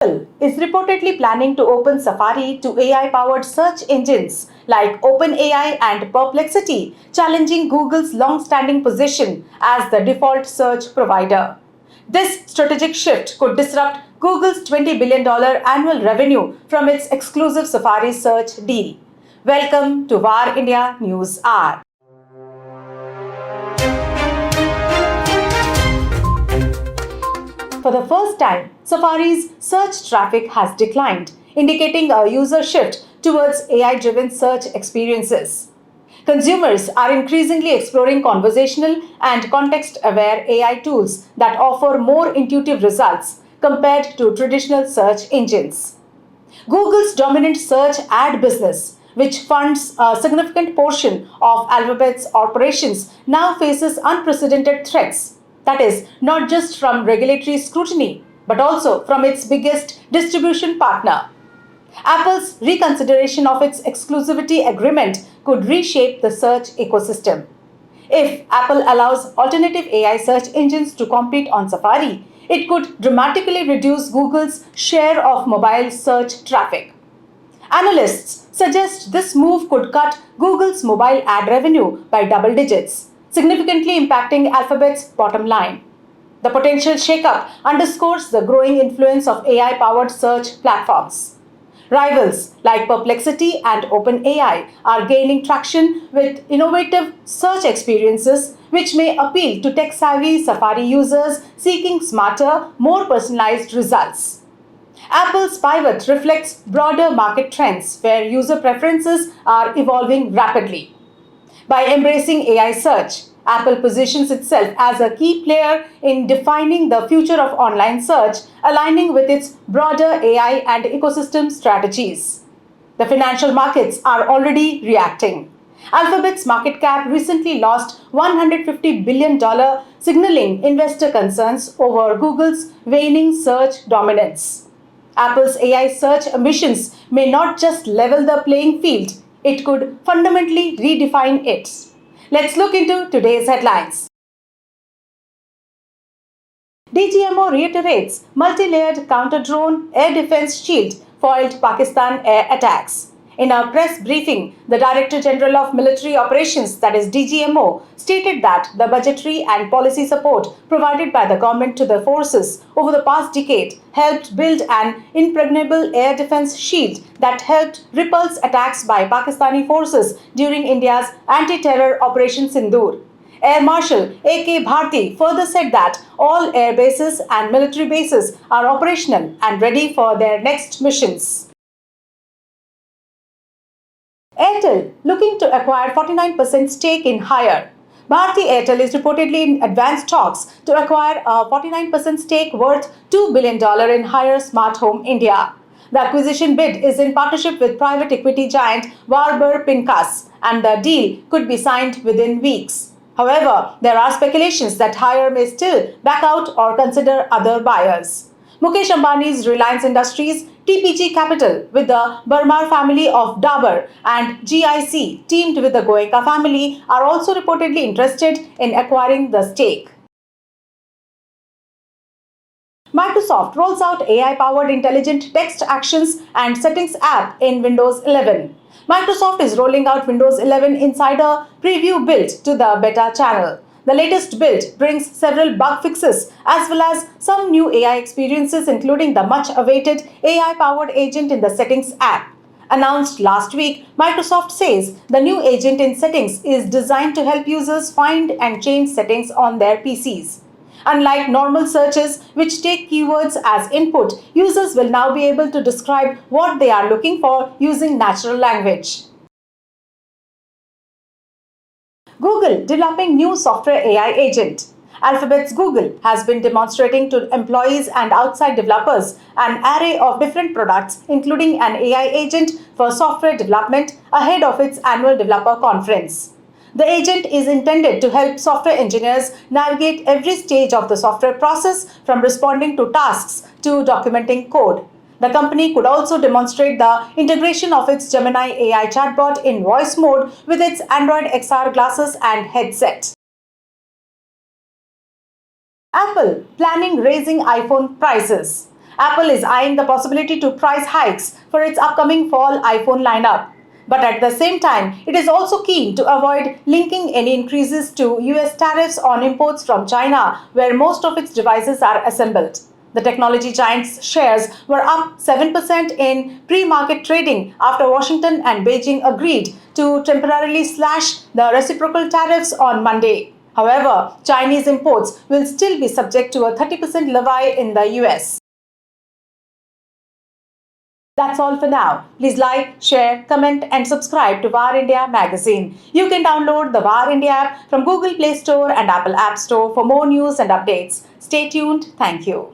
Apple is reportedly planning to open Safari to AI-powered search engines like OpenAI and Perplexity, challenging Google's long-standing position as the default search provider. This strategic shift could disrupt Google's $20 billion annual revenue from its exclusive Safari search deal. Welcome to VAR India News Hour. For the first time, Safari's search traffic has declined, indicating a user shift towards AI-driven search experiences. Consumers are increasingly exploring conversational and context-aware AI tools that offer more intuitive results compared to traditional search engines. Google's dominant search ad business, which funds a significant portion of Alphabet's operations, now faces unprecedented threats. That is, not just from regulatory scrutiny, but also from its biggest distribution partner. Apple's reconsideration of its exclusivity agreement could reshape the search ecosystem. If Apple allows alternative AI search engines to compete on Safari, it could dramatically reduce Google's share of mobile search traffic. Analysts suggest this move could cut Google's mobile ad revenue by double digits, significantly impacting Alphabet's bottom line. The potential shakeup underscores the growing influence of AI-powered search platforms. Rivals like Perplexity and OpenAI are gaining traction with innovative search experiences which may appeal to tech-savvy Safari users seeking smarter, more personalized results. Apple's pivot reflects broader market trends where user preferences are evolving rapidly. By embracing AI search, Apple positions itself as a key player in defining the future of online search, aligning with its broader AI and ecosystem strategies. The financial markets are already reacting. Alphabet's market cap recently lost $150 billion, signaling investor concerns over Google's waning search dominance. Apple's AI search ambitions may not just level the playing field, it could fundamentally redefine it. Let's look into today's headlines. DGMO reiterates multi-layered counter-drone air defense shield foiled Pakistan air attacks. In a press briefing, the Director General of Military Operations, that is DGMO, stated that the budgetary and policy support provided by the government to the forces over the past decade helped build an impregnable air defense shield that helped repulse attacks by Pakistani forces during India's anti-terror Operation Sindoor. Air Marshal A.K. Bharti further said that all air bases and military bases are operational and ready for their next missions. Airtel looking to acquire 49% stake in Haier. Bharti Airtel is reportedly in advanced talks to acquire a 49% stake worth $2 billion in Haier Smart Home India. The acquisition bid is in partnership with private equity giant Warburg Pincus, and the deal could be signed within weeks. However, there are speculations that Haier may still back out or consider other buyers. Mukesh Ambani's Reliance Industries, TPG Capital with the Barmar family of Dabur and GIC teamed with the Goenka family are also reportedly interested in acquiring the stake. Microsoft rolls out AI-powered intelligent text actions and settings app in Windows 11. Microsoft is rolling out Windows 11 Insider Preview build to the beta channel. The latest build brings several bug fixes as well as some new AI experiences, including the much-awaited AI-powered agent in the Settings app. Announced last week, Microsoft says the new agent in Settings is designed to help users find and change settings on their PCs. Unlike normal searches, which take keywords as input, users will now be able to describe what they are looking for using natural language. Google developing new software AI agent. Alphabet's Google has been demonstrating to employees and outside developers an array of different products, including an AI agent for software development ahead of its annual developer conference. The agent is intended to help software engineers navigate every stage of the software process, from responding to tasks to documenting code. The company could also demonstrate the integration of its Gemini AI chatbot in voice mode with its Android XR glasses and headset. Apple planning raising iPhone prices. Apple is eyeing the possibility to price hikes for its upcoming fall iPhone lineup. But at the same time, it is also keen to avoid linking any increases to US tariffs on imports from China, where most of its devices are assembled. The technology giant's shares were up 7% in pre-market trading after Washington and Beijing agreed to temporarily slash the reciprocal tariffs on Monday. However, Chinese imports will still be subject to a 30% levy in the US. That's all for now. Please like, share, comment, and subscribe to VAR India magazine. You can download the VAR India app from Google Play Store and Apple App Store for more news and updates. Stay tuned. Thank you.